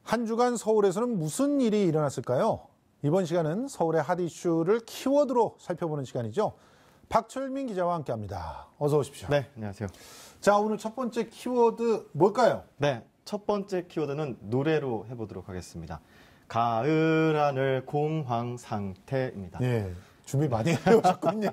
한 주간 서울에서는 무슨 일이 일어났을까요? 이번 시간은 서울의 핫 이슈를 키워드로 살펴보는 시간이죠. 박철민 기자와 함께합니다. 어서 오십시오. 네, 안녕하세요. 자, 오늘 첫 번째 키워드 뭘까요? 네, 첫 번째 키워드는 노래로 해보도록 하겠습니다. 가을 하늘 공황 상태입니다. 예, 준비 많이 해오셨군요.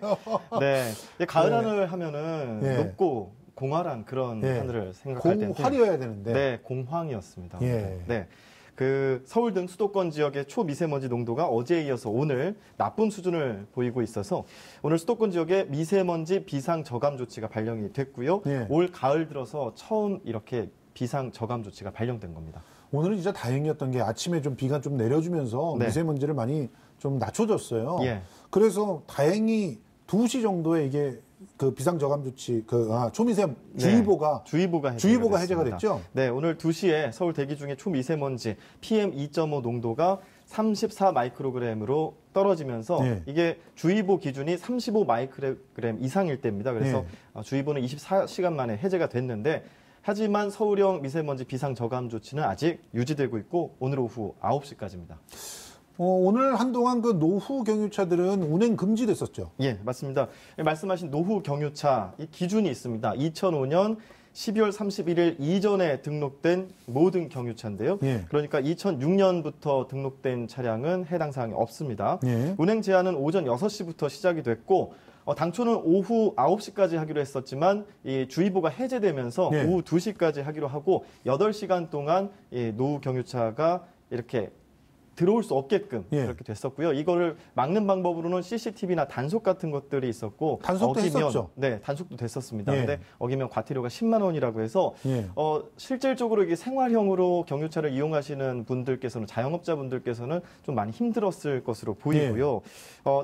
네, 가을 네. 하늘 하면은 예. 높고 공활한 그런 예. 하늘을 생각할 텐데 공활이어야 되는데. 네, 공황이었습니다. 예. 네. 그 서울 등 수도권 지역의 초미세먼지 농도가 어제에 이어서 오늘 나쁨 수준을 보이고 있어서 오늘 수도권 지역에 미세먼지 비상 저감 조치가 발령이 됐고요. 예. 올 가을 들어서 처음 이렇게 비상 저감 조치가 발령된 겁니다. 오늘은 진짜 다행이었던 게 아침에 좀 비가 좀 내려주면서 네. 미세먼지를 많이 좀 낮춰줬어요. 예. 그래서 다행히 2시 정도에 이게 그 비상저감 조치, 초미세 주의보가, 주의보가 해제가 됐죠? 네, 오늘 2시에 서울 대기 중에 초미세먼지 PM2.5 농도가 34 마이크로그램으로 떨어지면서 예. 이게 주의보 기준이 35 마이크로그램 이상일 때입니다. 그래서 주의보는 24시간 만에 해제가 됐는데 하지만 서울형 미세먼지 비상저감 조치는 아직 유지되고 있고 오늘 오후 9시까지입니다. 오늘 한동안 그 노후 경유차들은 운행 금지됐었죠. 예, 맞습니다. 말씀하신 노후 경유차 이 기준이 있습니다. 2005년 12월 31일 이전에 등록된 모든 경유차인데요. 예. 그러니까 2006년부터 등록된 차량은 해당 사항이 없습니다. 예. 운행 제한은 오전 6시부터 시작이 됐고 당초는 오후 9시까지 하기로 했었지만 이 주의보가 해제되면서 예. 오후 2시까지 하기로 하고 8시간 동안 이 노후 경유차가 이렇게 들어올 수 없게끔 예. 그렇게 됐었고요. 이거를 막는 방법으로는 CCTV나 단속 같은 것들이 있었고 단속도 했었죠. 네, 단속도 됐었습니다. 예. 근데 어기면 과태료가 10만 원이라고 해서 예. 실질적으로 이게 생활형으로 경유차를 이용하시는 분들께서는 자영업자분들께서는 좀 많이 힘들었을 것으로 보이고요.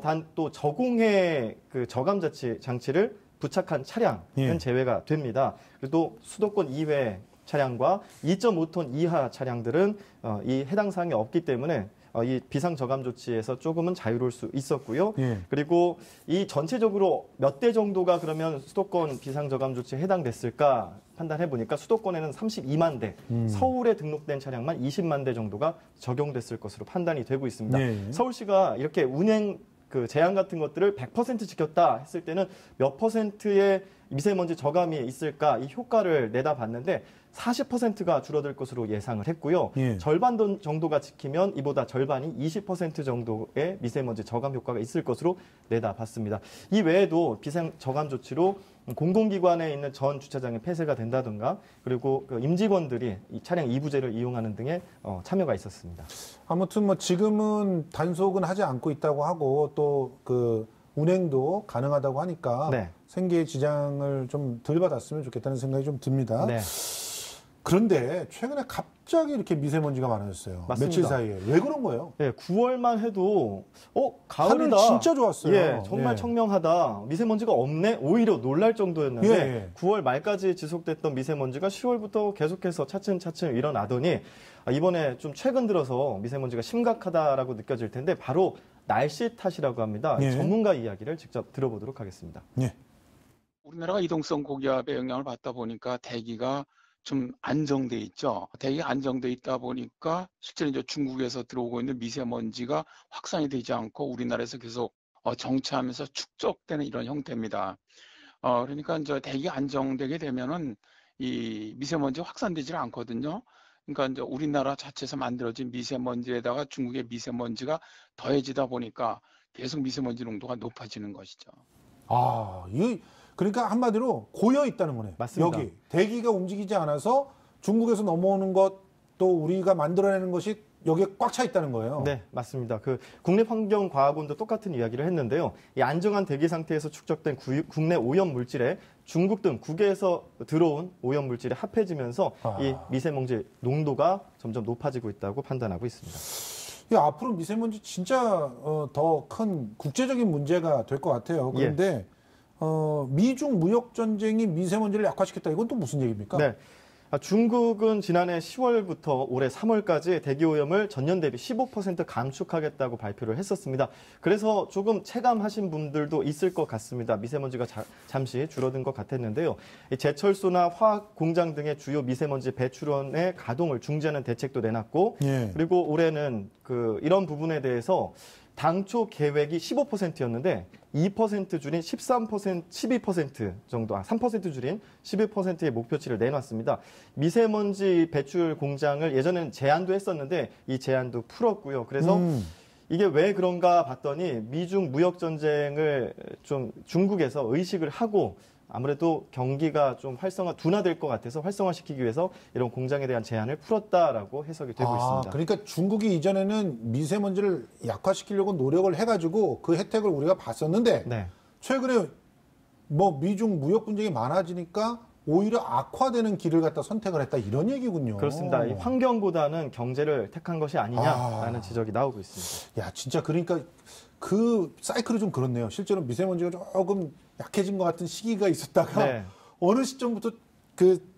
단 또 저공해 그 저감 장치를 부착한 차량은 예. 제외가 됩니다. 그리고 수도권 이외 차량과 2.5톤 이하 차량들은 이 해당 사항이 없기 때문에 이 비상저감 조치에서 조금은 자유로울 수 있었고요. 예. 그리고 이 전체적으로 몇 대 정도가 그러면 수도권 비상저감 조치에 해당됐을까 판단해 보니까 수도권에는 32만 대, 서울에 등록된 차량만 20만 대 정도가 적용됐을 것으로 판단이 되고 있습니다. 예. 서울시가 이렇게 운행 그 제한 같은 것들을 100% 지켰다 했을 때는 몇 %의 미세먼지 저감이 있을까 이 효과를 내다봤는데 40%가 줄어들 것으로 예상을 했고요. 예. 절반 정도가 지키면 이보다 절반이 20% 정도의 미세먼지 저감 효과가 있을 것으로 내다봤습니다. 이 외에도 비상 저감 조치로 공공기관에 있는 전 주차장이 폐쇄가 된다든가 그리고 그 임직원들이 이 차량 이부제를 이용하는 등의 참여가 있었습니다. 아무튼 뭐 지금은 단속은 하지 않고 있다고 하고 또 그 운행도 가능하다고 하니까 네. 생계에 지장을 좀 덜 받았으면 좋겠다는 생각이 좀 듭니다. 네. 그런데 최근에 갑자기 이렇게 미세먼지가 많아졌어요. 맞습니다. 며칠 사이에. 왜 그런 거예요? 네, 9월만 해도 가을이다. 하늘 진짜 좋았어요. 예, 정말 예. 청명하다. 미세먼지가 없네. 오히려 놀랄 정도였는데 예. 9월 말까지 지속됐던 미세먼지가 10월부터 계속해서 차츰차츰 일어나더니 이번에 좀 최근 들어서 미세먼지가 심각하다라고 느껴질 텐데 바로 날씨 탓이라고 합니다. 예. 전문가 이야기를 직접 들어보도록 하겠습니다. 예. 우리나라가 이동성 고기압의 영향을 받다 보니까 대기가 좀 안정돼 있죠. 대기가 안정돼 있다 보니까 실제로 이제 중국에서 들어오고 있는 미세먼지가 확산이 되지 않고 우리나라에서 계속 정체하면서 축적되는 이런 형태입니다. 그러니까 이제 대기가 안정되게 되면은 이 미세먼지 확산되지 않거든요. 그러니까 이제 우리나라 자체에서 만들어진 미세먼지에다가 중국의 미세먼지가 더해지다 보니까 계속 미세먼지 농도가 높아지는 것이죠. 그러니까 한마디로 고여 있다는 거네. 맞습니다. 여기 대기가 움직이지 않아서 중국에서 넘어오는 것도 우리가 만들어내는 것이 여기에 꽉 차 있다는 거예요. 네, 맞습니다. 그 국립환경과학원도 똑같은 이야기를 했는데요. 이 안정한 대기 상태에서 축적된 국내 오염 물질에 중국 등 국외에서 들어온 오염 물질이 합해지면서 이 미세먼지 농도가 점점 높아지고 있다고 판단하고 있습니다. 앞으로 미세먼지 진짜 더 큰 국제적인 문제가 될 것 같아요. 그런데 미중 무역 전쟁이 미세먼지를 약화시켰다. 이건 또 무슨 얘기입니까? 네. 중국은 지난해 10월부터 올해 3월까지 대기오염을 전년 대비 15% 감축하겠다고 발표를 했었습니다. 그래서 조금 체감하신 분들도 있을 것 같습니다. 미세먼지가 잠시 줄어든 것 같았는데요. 제철소나 화학 공장 등의 주요 미세먼지 배출원의 가동을 중지하는 대책도 내놨고, 예. 그리고 올해는 이런 부분에 대해서 당초 계획이 15%였는데 2% 줄인 13%, 12% 정도, 3% 줄인 11%의 목표치를 내놨습니다. 미세먼지 배출 공장을 예전에는 제한도 했었는데 이 제한도 풀었고요. 그래서 이게 왜 그런가 봤더니 미중 무역 전쟁을 좀 중국에서 의식을 하고 아무래도 경기가 좀 둔화될 것 같아서 활성화시키기 위해서 이런 공장에 대한 제한을 풀었다라고 해석이 되고 있습니다. 그러니까 중국이 이전에는 미세먼지를 약화시키려고 노력을 해가지고 그 혜택을 우리가 봤었는데 네. 최근에 뭐 미중 무역 분쟁이 많아지니까 오히려 악화되는 길을 갖다 선택을 했다 이런 얘기군요. 그렇습니다. 이 환경보다는 경제를 택한 것이 아니냐라는 지적이 나오고 있습니다. 야, 진짜 그러니까 그 사이클이 좀 그렇네요. 실제로 미세먼지가 조금 약해진 것 같은 시기가 있었다가 네. 어느 시점부터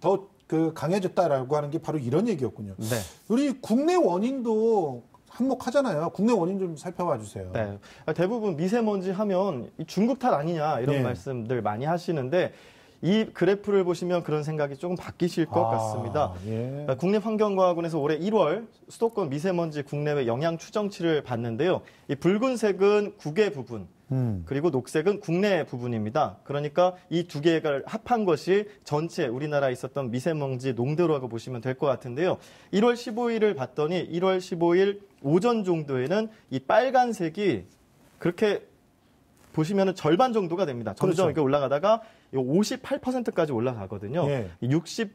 더 강해졌다라고 하는 게 바로 이런 얘기였군요. 네. 우리 국내 원인도 한몫하잖아요. 국내 원인 좀 살펴봐 주세요. 네. 대부분 미세먼지 하면 중국 탓 아니냐 이런 예. 말씀들 많이 하시는데 이 그래프를 보시면 그런 생각이 조금 바뀌실 것 같습니다. 예. 국립환경과학원에서 올해 1월 수도권 미세먼지 국내외 영향 추정치를 봤는데요. 이 붉은색은 국외 부분, 그리고 녹색은 국내 부분입니다. 그러니까 이 두 개가 합한 것이 전체 우리나라에 있었던 미세먼지 농도라고 보시면 될 것 같은데요. 1월 15일을 봤더니 1월 15일 오전 정도에는 이 빨간색이 그렇게 보시면은 절반 정도가 됩니다. 점점 그렇죠. 이렇게 올라가다가 58%까지 올라가거든요. 예. 60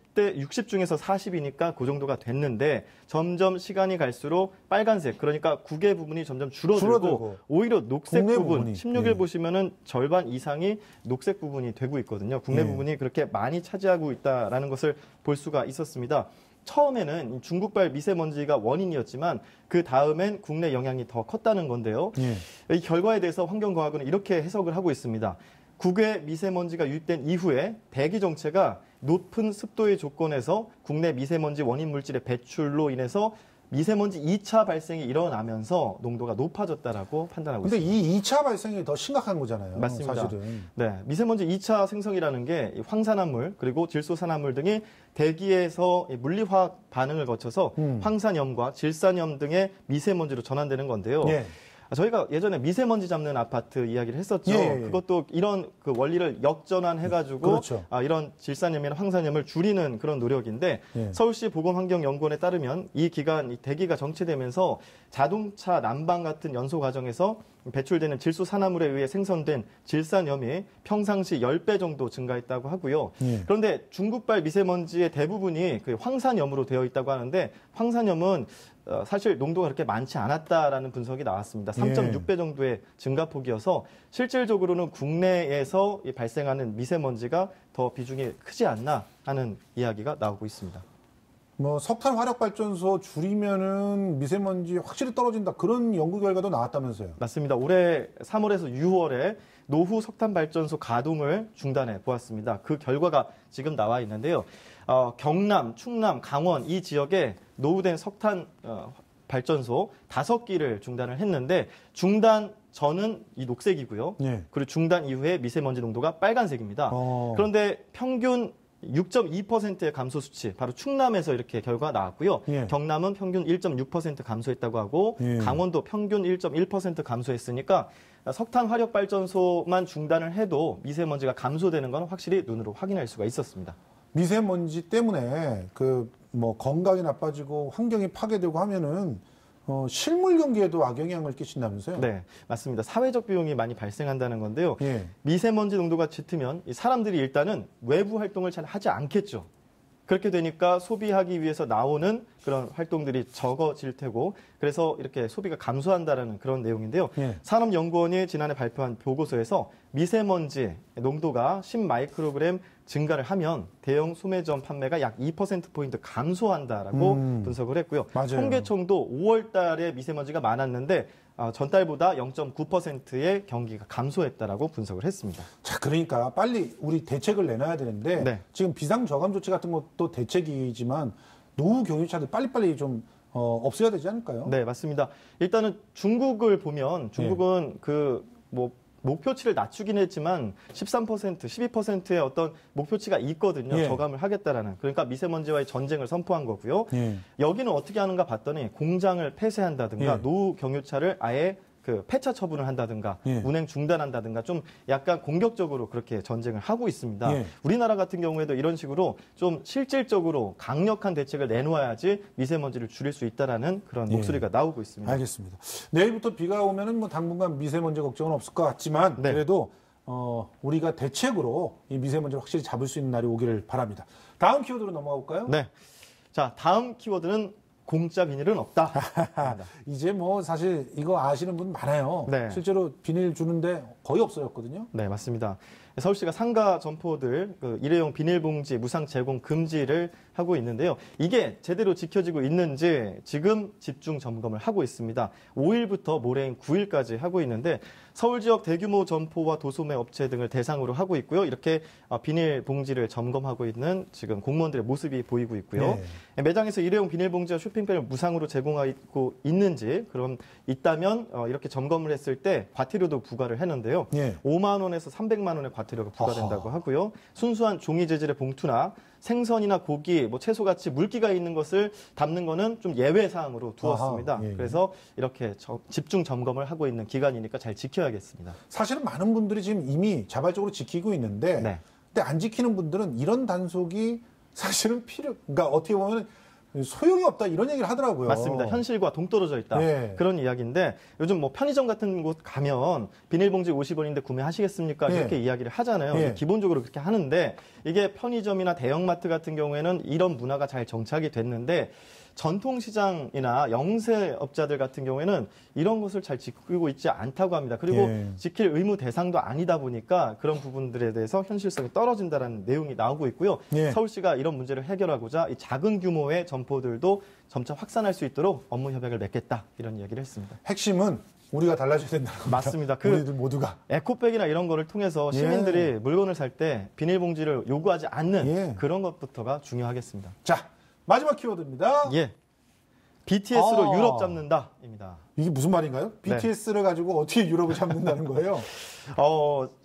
중에서 40이니까 그 정도가 됐는데 점점 시간이 갈수록 빨간색, 그러니까 국외 부분이 점점 줄어들고 오히려 녹색 국내 부분, 부분이. 16일 예. 보시면은 절반 이상이 녹색 부분이 되고 있거든요. 국내 예. 부분이 그렇게 많이 차지하고 있다라는 것을 볼 수가 있었습니다. 처음에는 중국발 미세먼지가 원인이었지만 그 다음엔 국내 영향이 더 컸다는 건데요. 예. 이 결과에 대해서 환경과학은 이렇게 해석을 하고 있습니다. 국외 미세먼지가 유입된 이후에 대기 정체가 높은 습도의 조건에서 국내 미세먼지 원인 물질의 배출로 인해서 미세먼지 2차 발생이 일어나면서 농도가 높아졌다라고 판단하고 근데 있습니다. 이 2차 발생이 더 심각한 거잖아요. 맞습니다. 사실은. 네, 미세먼지 2차 생성이라는 게 황산화물 그리고 질소산화물 등이 대기에서 물리화학 반응을 거쳐서 황산염과 질산염 등의 미세먼지로 전환되는 건데요. 예. 저희가 예전에 미세먼지 잡는 아파트 이야기를 했었죠. 예. 그것도 이런 원리를 역전환해가지고 그렇죠. 이런 질산염이나 황산염을 줄이는 그런 노력인데 예. 서울시 보건환경연구원에 따르면 이 기간 대기가 정체되면서 자동차 난방 같은 연소 과정에서 배출되는 질소산화물에 의해 생성된 질산염이 평상시 10배 정도 증가했다고 하고요. 예. 그런데 중국발 미세먼지의 대부분이 황산염으로 되어 있다고 하는데 황산염은 사실 농도가 그렇게 많지 않았다라는 분석이 나왔습니다. 3.6배 정도의 증가폭이어서 실질적으로는 국내에서 발생하는 미세먼지가 더 비중이 크지 않나 하는 이야기가 나오고 있습니다. 뭐 석탄 화력 발전소 줄이면은 미세먼지 확실히 떨어진다 그런 연구 결과도 나왔다면서요. 맞습니다. 올해 3월에서 6월에 노후 석탄 발전소 가동을 중단해 보았습니다. 그 결과가 지금 나와 있는데요. 경남, 충남, 강원 이 지역에 노후된 석탄 발전소 5기를 중단을 했는데 중단 전은 이 녹색이고요. 예. 그리고 중단 이후에 미세먼지 농도가 빨간색입니다. 그런데 평균 6.2%의 감소 수치, 바로 충남에서 이렇게 결과가 나왔고요. 예. 경남은 평균 1.6% 감소했다고 하고 예. 강원도 평균 1.1% 감소했으니까 석탄 화력 발전소만 중단을 해도 미세먼지가 감소되는 건 확실히 눈으로 확인할 수가 있었습니다. 미세먼지 때문에 뭐 건강이 나빠지고 환경이 파괴되고 하면은 실물 경기에도 악영향을 끼친다면서요? 네, 맞습니다. 사회적 비용이 많이 발생한다는 건데요. 예. 미세먼지 농도가 짙으면 이 사람들이 일단은 외부 활동을 잘 하지 않겠죠. 그렇게 되니까 소비하기 위해서 나오는 그런 활동들이 적어질 테고 그래서 이렇게 소비가 감소한다는 그런 내용인데요. 예. 산업연구원이 지난해 발표한 보고서에서 미세먼지 농도가 10마이크로그램 증가를 하면 대형 소매점 판매가 약 2%포인트 감소한다라고 분석을 했고요. 맞아요. 통계청도 5월 달에 미세먼지가 많았는데 전달보다 0.9%의 경기가 감소했다라고 분석을 했습니다. 자, 그러니까 빨리 우리 대책을 내놔야 되는데 네. 지금 비상저감 조치 같은 것도 대책이지만 노후 경유차들 빨리빨리 좀 없애야 되지 않을까요? 네, 맞습니다. 일단은 중국을 보면 중국은 목표치를 낮추긴 했지만 13%, 12%의 어떤 목표치가 있거든요. 예. 저감을 하겠다라는. 그러니까 미세먼지와의 전쟁을 선포한 거고요. 예. 여기는 어떻게 하는가 봤더니 공장을 폐쇄한다든가 예. 노후 경유차를 아예 폐차 처분을 한다든가 예. 운행 중단한다든가 좀 약간 공격적으로 그렇게 전쟁을 하고 있습니다. 예. 우리나라 같은 경우에도 이런 식으로 좀 실질적으로 강력한 대책을 내놓아야지 미세먼지를 줄일 수 있다라는 그런 예. 목소리가 나오고 있습니다. 알겠습니다. 내일부터 비가 오면은 뭐 당분간 미세먼지 걱정은 없을 것 같지만 네. 그래도 우리가 대책으로 이 미세먼지를 확실히 잡을 수 있는 날이 오기를 바랍니다. 다음 키워드로 넘어가 볼까요? 네. 자, 다음 키워드는 공짜 비닐은 없다. 이제 뭐 사실 이거 아시는 분 많아요. 네. 실제로 비닐 주는데 거의 없어졌거든요. 네, 맞습니다. 서울시가 상가 점포들 일회용 비닐봉지 무상 제공 금지를 하고 있는데요. 이게 제대로 지켜지고 있는지 지금 집중 점검을 하고 있습니다. 5일부터 모레인 9일까지 하고 있는데 서울 지역 대규모 점포와 도소매 업체 등을 대상으로 하고 있고요. 이렇게 비닐봉지를 점검하고 있는 지금 공무원들의 모습이 보이고 있고요. 네. 매장에서 일회용 비닐봉지와 쇼핑백을 무상으로 제공하고 있는지 그럼 있다면 이렇게 점검을 했을 때 과태료도 부과를 했는데요. 네. 5만 원에서 300만 원의 과태료가 부과된다고 하고요. 순수한 종이 재질의 봉투나 생선이나 고기, 채소같이 물기가 있는 것을 담는 거는 좀 예외 사항으로 두었습니다. 아하, 예. 그래서 이렇게 집중 점검을 하고 있는 기간이니까 잘 지켜야겠습니다. 사실은 많은 분들이 지금 이미 자발적으로 지키고 있는데 네. 근데 안 지키는 분들은 이런 단속이 사실은 그러니까 어떻게 보면 소용이 없다 이런 얘기를 하더라고요. 맞습니다. 현실과 동떨어져 있다. 네. 그런 이야기인데 요즘 편의점 같은 곳 가면 비닐봉지 50원인데 구매하시겠습니까? 네. 이렇게 이야기를 하잖아요. 네. 기본적으로 그렇게 하는데 이게 편의점이나 대형마트 같은 경우에는 이런 문화가 잘 정착이 됐는데 전통시장이나 영세업자들 같은 경우에는 이런 것을 잘 지키고 있지 않다고 합니다. 그리고 예. 지킬 의무 대상도 아니다 보니까 그런 부분들에 대해서 현실성이 떨어진다는 내용이 나오고 있고요. 예. 서울시가 이런 문제를 해결하고자 이 작은 규모의 점포들도 점차 확산할 수 있도록 업무 협약을 맺겠다 이런 이야기를 했습니다. 핵심은 우리가 달라져야 된다는 겁니다. 맞습니다. 우리들 모두가. 에코백이나 이런 거를 통해서 시민들이 물건을 살 때 비닐봉지를 요구하지 않는 예. 그런 것부터가 중요하겠습니다. 자, 마지막 키워드입니다. 예. BTS로 아. 유럽 잡는다입니다. 이게 무슨 말인가요? 네. BTS를 가지고 어떻게 유럽을 잡는다는 거예요?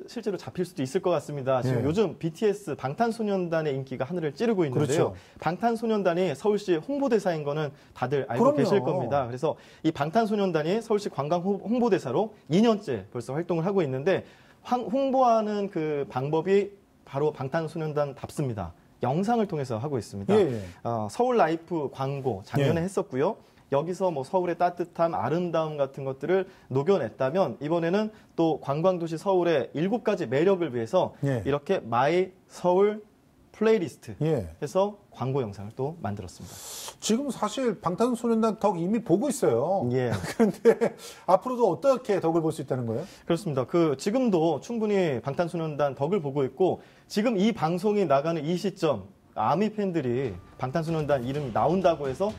실제로 잡힐 수도 있을 것 같습니다. 지금 예. 요즘 BTS 방탄소년단의 인기가 하늘을 찌르고 있는데요. 그렇죠. 방탄소년단이 서울시 홍보대사인 거는 다들 알고 그럼요. 계실 겁니다. 그래서 이 방탄소년단이 서울시 관광 홍보대사로 2년째 벌써 활동을 하고 있는데 홍보하는 그 방법이 바로 방탄소년단답습니다. 영상을 통해서 하고 있습니다. 예. 서울 라이프 광고 작년에 예. 했었고요. 여기서 서울의 따뜻함, 아름다움 같은 것들을 녹여냈다면 이번에는 또 관광도시 서울의 7가지 매력을 위해서 예. 이렇게 마이 서울 플레이리스트 예. 해서 광고 영상을 또 만들었습니다. 지금 사실 방탄소년단 덕 이미 보고 있어요. 예. 그런데 앞으로도 어떻게 덕을 볼 수 있다는 거예요? 그렇습니다. 지금도 충분히 방탄소년단 덕을 보고 있고 지금 이 방송이 나가는 이 시점 아미 팬들이 방탄소년단 이름이 나온다고 해서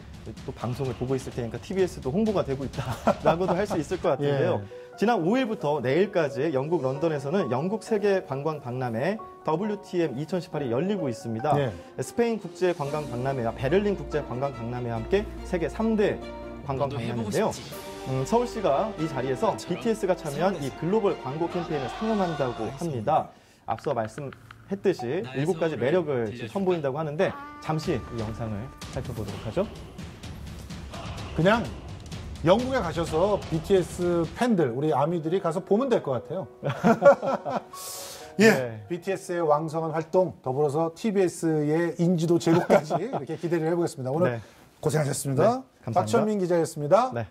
또 방송을 보고 있을 테니까 TBS도 홍보가 되고 있다라고도 할 수 있을 것 같은데요. 지난 5일부터 내일까지 영국 런던에서는 영국 세계 관광 박람회 WTM 2018이 열리고 있습니다. 네. 스페인 국제 관광 박람회와 베를린 국제 관광 박람회와 함께 세계 3대 관광 박람회인데요. 서울시가 이 자리에서 BTS가 참여한 이 글로벌 광고 캠페인을 상영한다고 합니다. 앞서 말씀했듯이 7가지 매력을 지금 선보인다고 하는데 잠시 이 영상을 살펴보도록 하죠. 그냥 영국에 가셔서 BTS 팬들, 우리 아미들이 가서 보면 될 것 같아요. 예, 네. BTS의 왕성한 활동, 더불어서 TBS의 인지도 제고까지 이렇게 기대를 해보겠습니다. 오늘 네. 고생하셨습니다. 네, 감사합니다. 박천민 기자였습니다. 네.